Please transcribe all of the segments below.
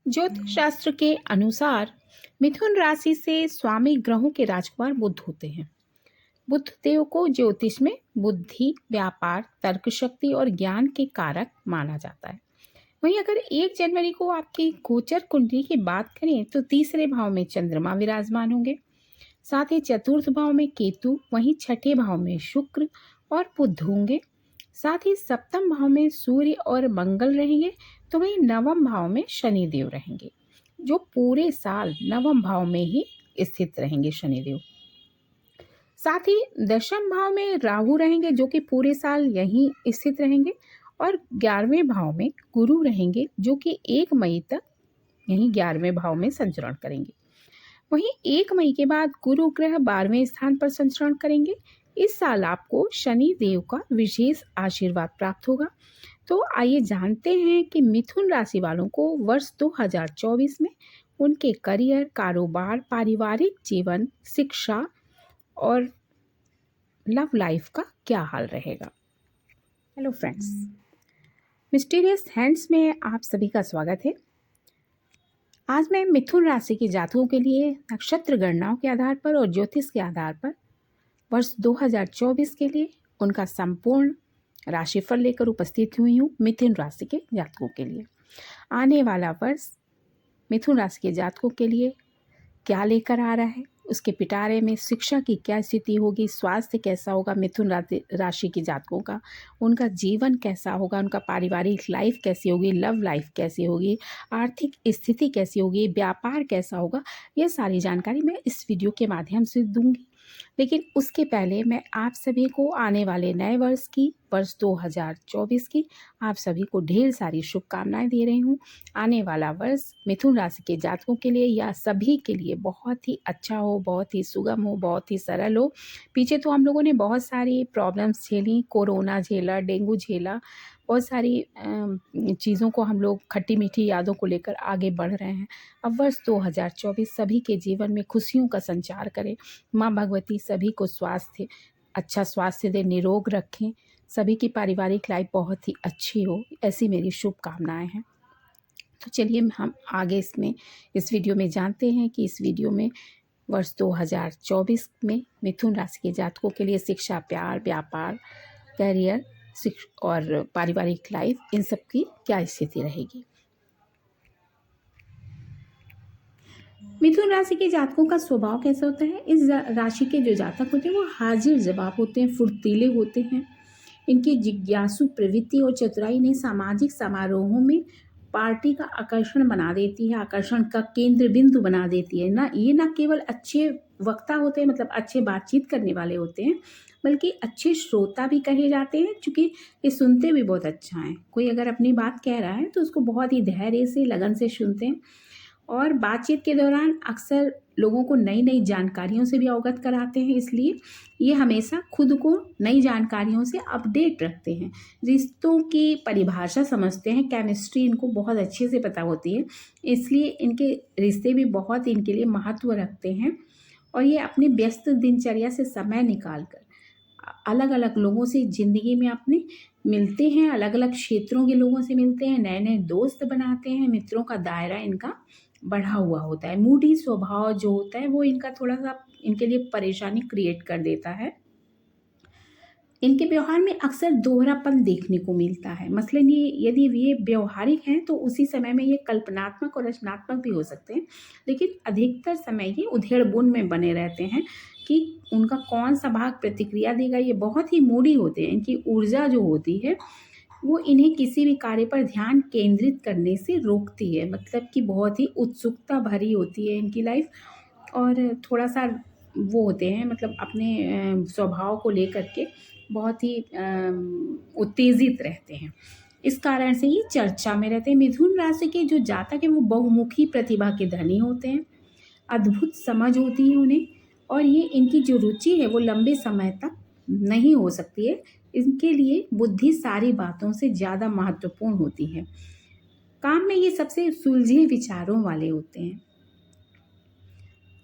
ज्योतिष शास्त्र के अनुसार मिथुन राशि से स्वामी ग्रहों के राजकुमार बुध होते हैं। बुध देव को ज्योतिष में बुद्धि, व्यापार, तर्क शक्ति और ज्ञान के कारक माना जाता है। वहीं अगर 1 जनवरी को आपकी गोचर कुंडली की बात करें तो तीसरे भाव में चंद्रमा विराजमान होंगे, साथ ही चतुर्थ भाव में केतु, वहीं छठे भाव में शुक्र और बुध होंगे। साथ ही सप्तम भाव में सूर्य और मंगल रहेंगे, तो वहीं नवम भाव में शनि देव रहेंगे, जो पूरे साल नवम भाव में ही स्थित रहेंगे शनि देव। साथ ही दशम भाव में राहु रहेंगे, जो कि पूरे साल यहीं स्थित रहेंगे, और 11वें भाव में गुरु रहेंगे, जो कि 1 मई तक यहीं 11वें भाव में संचरण करेंगे। वहीं 1 मई के बाद गुरु ग्रह 12वें स्थान पर संचरण करेंगे। इस साल आपको शनि देव का विशेष आशीर्वाद प्राप्त होगा। तो आइए जानते हैं कि मिथुन राशि वालों को वर्ष 2024 में उनके करियर, कारोबार, पारिवारिक जीवन, शिक्षा और लव लाइफ का क्या हाल रहेगा। हेलो फ्रेंड्स, मिस्टीरियस हैंड्स में आप सभी का स्वागत है। आज मैं मिथुन राशि के जातकों के लिए नक्षत्र गणनाओं के आधार पर और ज्योतिष के आधार पर वर्ष 2024 के लिए उनका संपूर्ण राशिफल लेकर उपस्थित हुई हूँ मिथुन राशि के जातकों के लिए। आने वाला वर्ष मिथुन राशि के जातकों के लिए क्या लेकर आ रहा है, उसके पिटारे में शिक्षा की क्या स्थिति होगी, स्वास्थ्य कैसा होगा मिथुन राशि के जातकों का, उनका जीवन कैसा होगा, उनका पारिवारिक लाइफ कैसी होगी, लव लाइफ कैसी होगी, आर्थिक स्थिति कैसी होगी, व्यापार कैसा होगा, ये सारी जानकारी मैं इस वीडियो के माध्यम से दूंगी। लेकिन उसके पहले मैं आप सभी को आने वाले नए वर्ष की, वर्ष 2024 की आप सभी को ढेर सारी शुभकामनाएं दे रही हूँ। आने वाला वर्ष मिथुन राशि के जातकों के लिए या सभी के लिए बहुत ही अच्छा हो, बहुत ही सुगम हो, बहुत ही सरल हो। पीछे तो हम लोगों ने बहुत सारी प्रॉब्लम्स झेली, कोरोना झेला, डेंगू झेला, बहुत सारी चीज़ों को हम लोग खट्टी मीठी यादों को लेकर आगे बढ़ रहे हैं। अब वर्ष 2024 सभी के जीवन में खुशियों का संचार करे। माँ भगवती सभी को अच्छा स्वास्थ्य दे, निरोग रखें, सभी की पारिवारिक लाइफ बहुत ही अच्छी हो, ऐसी मेरी शुभकामनाएं हैं। तो चलिए हम आगे इस वीडियो में जानते हैं कि इस वीडियो में वर्ष 2024 में मिथुन राशि के जातकों के लिए शिक्षा, प्यार, व्यापार, करियर और पारिवारिक लाइफ, इन सब की क्या स्थिति रहेगी। मिथुन राशि के जातकों का स्वभाव कैसा होता है। इस राशि के जो जातक होते हैं वो हाजिर जवाब होते हैं, फुर्तीले होते हैं। इनकी जिज्ञासु प्रवृत्ति और चतुराई इन्हें सामाजिक समारोहों में पार्टी का आकर्षण बना देती है, आकर्षण का केंद्र बिंदु बना देती है। ना केवल अच्छे वक्ता होते हैं, मतलब अच्छे बातचीत करने वाले होते हैं, बल्कि अच्छे श्रोता भी कहे जाते हैं, क्योंकि ये सुनते भी बहुत अच्छा है। कोई अगर अपनी बात कह रहा है तो उसको बहुत ही धैर्य से, लगन से सुनते हैं, और बातचीत के दौरान अक्सर लोगों को नई नई जानकारियों से भी अवगत कराते हैं। इसलिए ये हमेशा खुद को नई जानकारियों से अपडेट रखते हैं, रिश्तों की परिभाषा समझते हैं, केमिस्ट्री इनको बहुत अच्छे से पता होती है, इसलिए इनके रिश्ते भी बहुत इनके लिए महत्व रखते हैं। और ये अपनी व्यस्त दिनचर्या से समय निकाल कर अलग अलग लोगों से ज़िंदगी में अपने मिलते हैं, अलग अलग क्षेत्रों के लोगों से मिलते हैं, नए नए दोस्त बनाते हैं, मित्रों का दायरा इनका बढ़ा हुआ होता है। मूडी स्वभाव जो होता है वो इनका थोड़ा सा इनके लिए परेशानी क्रिएट कर देता है। इनके व्यवहार में अक्सर दोहरापन देखने को मिलता है। मसलन यदि ये व्यवहारिक हैं तो उसी समय में ये कल्पनात्मक और रचनात्मक भी हो सकते हैं, लेकिन अधिकतर समय ये उधेड़-बुन में बने रहते हैं कि उनका कौन सा भाग प्रतिक्रिया देगा। ये बहुत ही मूडी होते हैं। इनकी ऊर्जा जो होती है वो इन्हें किसी भी कार्य पर ध्यान केंद्रित करने से रोकती है, मतलब कि बहुत ही उत्सुकता भरी होती है इनकी लाइफ, और थोड़ा सा वो होते हैं, मतलब अपने स्वभाव को लेकर के बहुत ही उत्तेजित रहते हैं। इस कारण से ये चर्चा में रहते हैं। मिथुन राशि के जो जातक हैं वो बहुमुखी प्रतिभा के धनी होते हैं, अद्भुत समझ होती है उन्हें, और ये इनकी जो रुचि है वो लंबे समय तक नहीं हो सकती है। इनके लिए बुद्धि सारी बातों से ज़्यादा महत्वपूर्ण होती है। काम में ये सबसे सुलझे विचारों वाले होते हैं।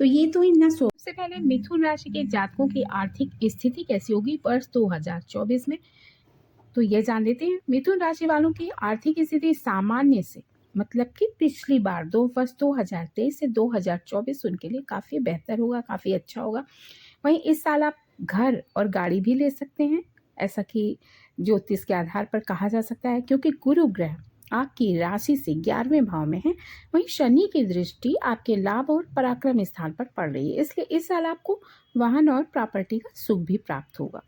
तो ये तो इन सबसे पहले मिथुन राशि के जातकों की आर्थिक स्थिति कैसी होगी वर्ष 2024 में, तो ये जान लेते हैं। मिथुन राशि वालों की आर्थिक स्थिति सामान्य से मतलब कि पिछली बार 2 वर्ष 2023 से 2024 उनके लिए काफ़ी बेहतर होगा, काफ़ी अच्छा होगा। वहीं इस साल आप घर और गाड़ी भी ले सकते हैं, ऐसा कि ज्योतिष के आधार पर कहा जा सकता है, क्योंकि गुरु ग्रह आपकी राशि से 11वें भाव में है। वहीं शनि की दृष्टि आपके लाभ और पराक्रम स्थान पर पड़ रही है, इसलिए इस साल आपको वाहन और प्रॉपर्टी का सुख भी प्राप्त होगा।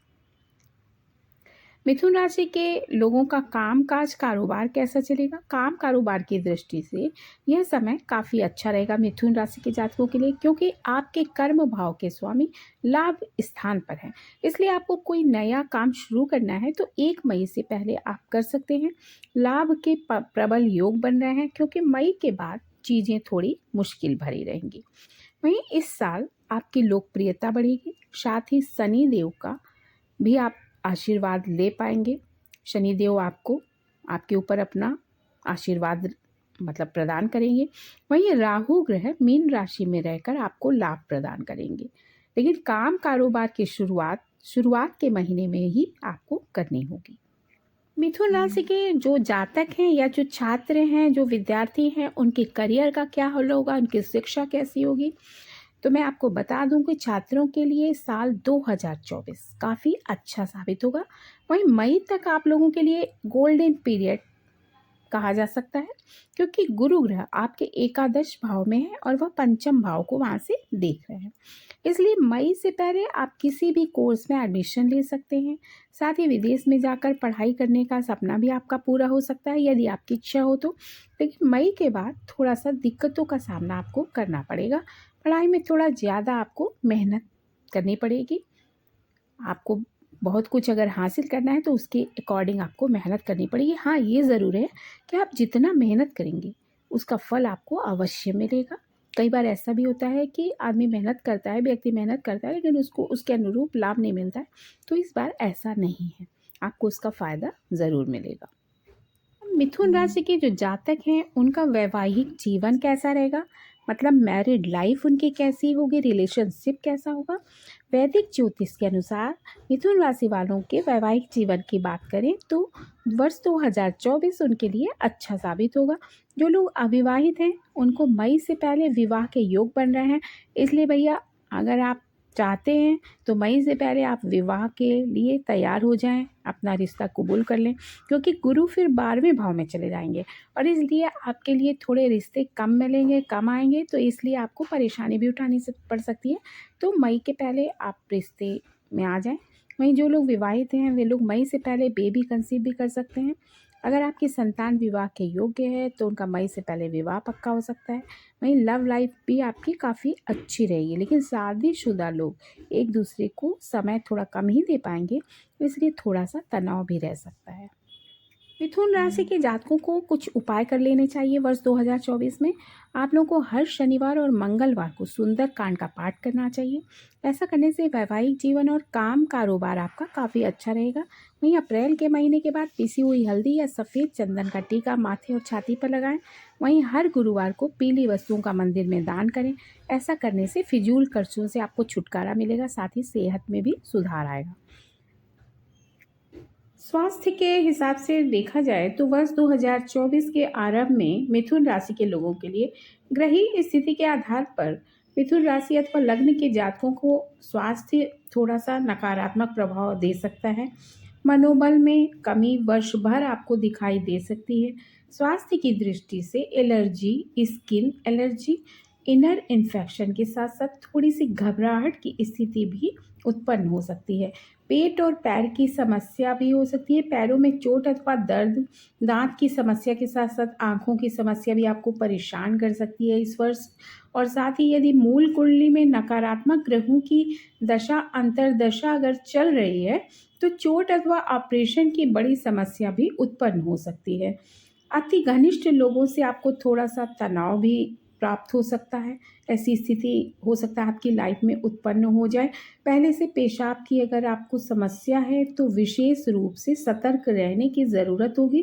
मिथुन राशि के लोगों का काम काज कारोबार कैसा चलेगा? काम कारोबार की दृष्टि से यह समय काफ़ी अच्छा रहेगा मिथुन राशि के जातकों के लिए, क्योंकि आपके कर्म भाव के स्वामी लाभ स्थान पर हैं। इसलिए आपको कोई नया काम शुरू करना है तो 1 मई से पहले आप कर सकते हैं। लाभ के प्रबल योग बन रहे हैं, क्योंकि मई के बाद चीज़ें थोड़ी मुश्किल भरी रहेंगी। वहीं इस साल आपकी लोकप्रियता बढ़ेगी, साथ ही शनि देव का भी आप आशीर्वाद ले पाएंगे। शनिदेव आपको आपके ऊपर अपना आशीर्वाद मतलब प्रदान करेंगे। वहीं राहु ग्रह मीन राशि में रहकर आपको लाभ प्रदान करेंगे, लेकिन काम कारोबार की शुरुआत के महीने में ही आपको करनी होगी। मिथुन राशि के जो जातक हैं या जो छात्र हैं, जो विद्यार्थी हैं, उनके करियर का क्या हाल होगा, उनकी शिक्षा कैसी होगी, तो मैं आपको बता दूं कि छात्रों के लिए साल 2024 काफ़ी अच्छा साबित होगा। वहीं मई तक आप लोगों के लिए गोल्डन पीरियड कहा जा सकता है, क्योंकि गुरु ग्रह आपके एकादश भाव में है और वह पंचम भाव को वहाँ से देख रहे हैं। इसलिए मई से पहले आप किसी भी कोर्स में एडमिशन ले सकते हैं। साथ ही विदेश में जाकर पढ़ाई करने का सपना भी आपका पूरा हो सकता है, यदि आपकी इच्छा हो तो। लेकिन मई के बाद थोड़ा सा दिक्कतों का सामना आपको करना पड़ेगा। पढ़ाई में थोड़ा ज़्यादा आपको मेहनत करनी पड़ेगी। आपको बहुत कुछ अगर हासिल करना है तो उसके अकॉर्डिंग आपको मेहनत करनी पड़ेगी। हाँ, ये ज़रूर है कि आप जितना मेहनत करेंगे उसका फल आपको अवश्य मिलेगा। कई बार ऐसा भी होता है कि आदमी मेहनत करता है, व्यक्ति मेहनत करता है, लेकिन उसको उसके अनुरूप लाभ नहीं मिलता है। तो इस बार ऐसा नहीं है, आपको उसका फ़ायदा ज़रूर मिलेगा। मिथुन राशि के जो जातक हैं उनका वैवाहिक जीवन कैसा रहेगा, मतलब मैरिड लाइफ उनकी कैसी होगी, रिलेशनशिप कैसा होगा। वैदिक ज्योतिष के अनुसार मिथुन राशि वालों के वैवाहिक जीवन की बात करें तो वर्ष 2024 उनके लिए अच्छा साबित होगा। जो लोग अविवाहित हैं उनको मई से पहले विवाह के योग बन रहे हैं। इसलिए भैया, अगर आप चाहते हैं तो मई से पहले आप विवाह के लिए तैयार हो जाएं, अपना रिश्ता कबूल कर लें, क्योंकि गुरु फिर 12वें भाव में चले जाएंगे और इसलिए आपके लिए थोड़े रिश्ते कम मिलेंगे, कम आएंगे, तो इसलिए आपको परेशानी भी उठानी पड़ सकती है। तो मई के पहले आप रिश्ते में आ जाएं। वहीं जो लोग विवाहित हैं वे लोग मई से पहले बेबी कंसीव भी कर सकते हैं। अगर आपकी संतान विवाह के योग्य है तो उनका मई से पहले विवाह पक्का हो सकता है। वहीं लव लाइफ भी आपकी काफ़ी अच्छी रहेगी, लेकिन शादीशुदा लोग एक दूसरे को समय थोड़ा कम ही दे पाएंगे, तो इसलिए थोड़ा सा तनाव भी रह सकता है। मिथुन राशि के जातकों को कुछ उपाय कर लेने चाहिए वर्ष 2024 में। आप लोगों को हर शनिवार और मंगलवार को सुंदर कांड का पाठ करना चाहिए। ऐसा करने से वैवाहिक जीवन और काम कारोबार आपका काफ़ी अच्छा रहेगा। वहीं अप्रैल के महीने के बाद पिसी हुई हल्दी या सफ़ेद चंदन का टीका माथे और छाती पर लगाएं। वहीं हर गुरुवार को पीली वस्तुओं का मंदिर में दान करें। ऐसा करने से फिजूल खर्चों से आपको छुटकारा मिलेगा, साथ ही सेहत में भी सुधार आएगा। स्वास्थ्य के हिसाब से देखा जाए तो वर्ष 2024 के आरंभ में मिथुन राशि के लोगों के लिए ग्रहीय स्थिति के आधार पर मिथुन राशि अथवा लग्न के जातकों को स्वास्थ्य थोड़ा सा नकारात्मक प्रभाव दे सकता है। मनोबल में कमी वर्ष भर आपको दिखाई दे सकती है। स्वास्थ्य की दृष्टि से allergy, skin allergy, inner infection के साथ साथ थोड़ी सी घबराहट की स्थिति भी उत्पन्न हो सकती है। पेट और पैर की समस्या भी हो सकती है, पैरों में चोट अथवा दर्द, दांत की समस्या के साथ साथ आंखों की समस्या भी आपको परेशान कर सकती है इस वर्ष। और साथ ही यदि मूल कुंडली में नकारात्मक ग्रहों की दशा अंतर्दशा अगर चल रही है तो चोट अथवा ऑपरेशन की बड़ी समस्या भी उत्पन्न हो सकती है। अति घनिष्ठ लोगों से आपको थोड़ा सा तनाव भी प्राप्त हो सकता है। ऐसी स्थिति हो सकता है आपकी लाइफ में उत्पन्न हो जाए। पहले से पेशाब की अगर आपको समस्या है तो विशेष रूप से सतर्क रहने की ज़रूरत होगी।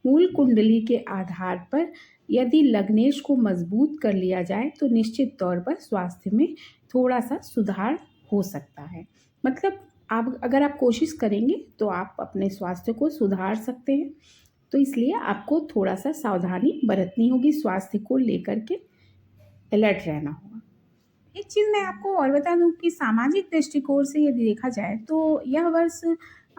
मूल कुंडली के आधार पर यदि लग्नेश को मजबूत कर लिया जाए तो निश्चित तौर पर स्वास्थ्य में थोड़ा सा सुधार हो सकता है। मतलब आप अगर आप कोशिश करेंगे तो आप अपने स्वास्थ्य को सुधार सकते हैं। तो इसलिए आपको थोड़ा सा सावधानी बरतनी होगी, स्वास्थ्य को लेकर के अलर्ट रहना होगा। एक चीज़ मैं आपको और बता दूं कि सामाजिक दृष्टिकोण से यदि देखा जाए तो यह वर्ष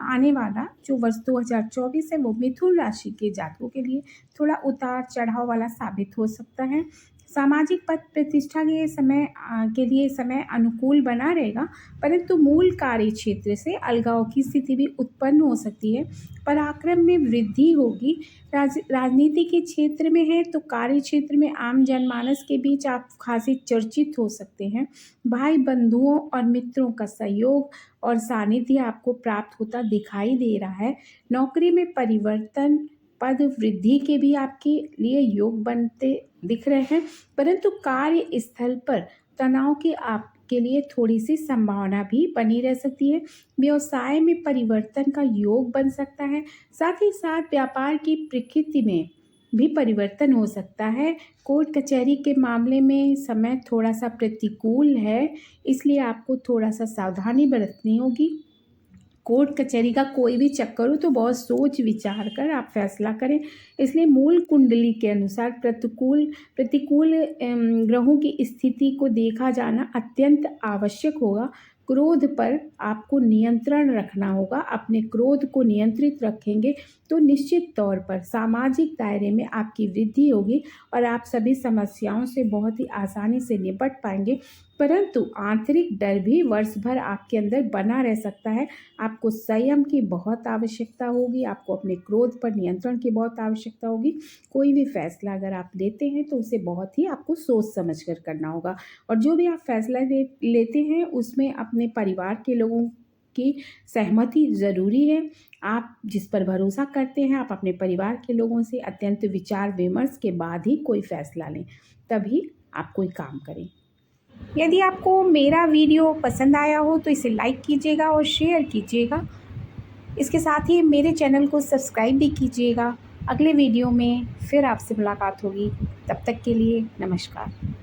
आने वाला जो वर्ष 2024 है वो मिथुन राशि के जातकों के लिए थोड़ा उतार चढ़ाव वाला साबित हो सकता है। सामाजिक पद प्रतिष्ठा के लिए समय अनुकूल बना रहेगा, परंतु मूल कार्य क्षेत्र से अलगाव की स्थिति भी उत्पन्न हो सकती है। पराक्रम में वृद्धि होगी। राजनीति के क्षेत्र में है तो कार्य क्षेत्र में आम जनमानस के बीच आप खासी चर्चित हो सकते हैं। भाई बंधुओं और मित्रों का सहयोग और सानिध्य आपको प्राप्त होता दिखाई दे रहा है। नौकरी में परिवर्तन, पद वृद्धि के भी आपके लिए योग बनते दिख रहे हैं, परंतु कार्य स्थल पर तनाव की आपके लिए थोड़ी सी संभावना भी बनी रह सकती है। व्यवसाय में परिवर्तन का योग बन सकता है, साथ ही साथ व्यापार की प्रकृति में भी परिवर्तन हो सकता है। कोर्ट कचहरी के मामले में समय थोड़ा सा प्रतिकूल है, इसलिए आपको थोड़ा सा सावधानी बरतनी होगी। कोर्ट कचहरी का कोई भी चक्कर हो तो बहुत सोच विचार कर आप फैसला करें। इसलिए मूल कुंडली के अनुसार प्रतिकूल ग्रहों की स्थिति को देखा जाना अत्यंत आवश्यक होगा। क्रोध पर आपको नियंत्रण रखना होगा। अपने क्रोध को नियंत्रित रखेंगे तो निश्चित तौर पर सामाजिक दायरे में आपकी वृद्धि होगी और आप सभी समस्याओं से बहुत ही आसानी से निपट पाएंगे। परंतु आंतरिक डर भी वर्ष भर आपके अंदर बना रह सकता है। आपको संयम की बहुत आवश्यकता होगी, आपको अपने क्रोध पर नियंत्रण की बहुत आवश्यकता होगी। कोई भी फैसला अगर आप लेते हैं तो उसे बहुत ही आपको सोच समझ कर करना होगा, और जो भी आप फैसला लेते हैं उसमें अपने परिवार के लोगों की सहमति ज़रूरी है। आप जिस पर भरोसा करते हैं, आप अपने परिवार के लोगों से अत्यंत विचार विमर्श के बाद ही कोई फैसला लें, तभी आप कोई काम करें। यदि आपको मेरा वीडियो पसंद आया हो तो इसे लाइक कीजिएगा और शेयर कीजिएगा। इसके साथ ही मेरे चैनल को सब्सक्राइब भी कीजिएगा। अगले वीडियो में फिर आपसे मुलाकात होगी। तब तक के लिए नमस्कार।